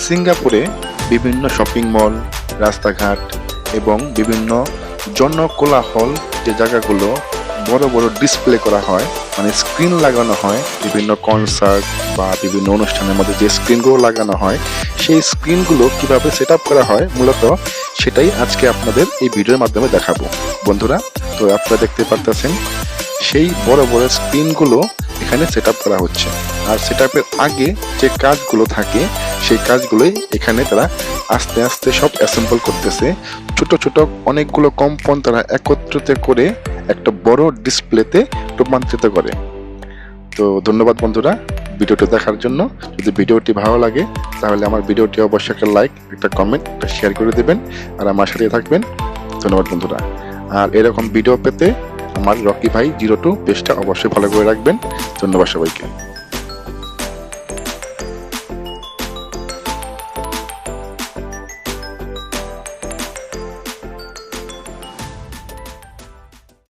সিঙ্গাপুরে বিভিন্ন shopping mall, রাস্তাঘাট এবং বিভিন্ন জনকোলাহল যে জায়গাগুলো বড় বড় ডিসপ্লে করা হয়, মানে স্ক্রিন লাগানো হয়, বিভিন্ন কনসার্ট বা বিভিন্ন অনুষ্ঠানের মধ্যে যে স্ক্রিনগুলো লাগানো হয়, সেই স্ক্রিনগুলো কিভাবে সেট আপ করা হয় মূলত সেটাই আজকে আপনাদের এই ভিডিওর মাধ্যমে দেখাবো বন্ধুরা। তো আপনারা দেখতে পারতেছেন সেই বড় বড় স্ক্রিনগুলো এখানে সেট আপ করা হচ্ছে। আর সেট আপের আগে যে কাজগুলো থাকে সেই কাজগুলোই এখানে তারা আস্তে আস্তে সব অ্যাসেম্বল করতেছে। ছোট ছোট অনেকগুলো কম্পোনেন্ট তারা একত্রিত করে একটা বড় ডিসপ্লেতে রূপান্তরিত করে। তো ধন্যবাদ বন্ধুরা ভিডিওটি দেখার জন্য। যদি ভিডিওটি ভালো লাগে তাহলে আমার ভিডিওটি অবশ্যই একটা লাইক, একটা কমেন্ট, একটা শেয়ার করে দেবেন আর আমার সাথে থাকবেন। ধন্যবাদ বন্ধুরা। আর এরকম ভিডিও পেতে আমার রকি ভাই 02 পেজটা অবশ্যই ফলো করে রাখবেন। ধন্যবাদ সবাইকে।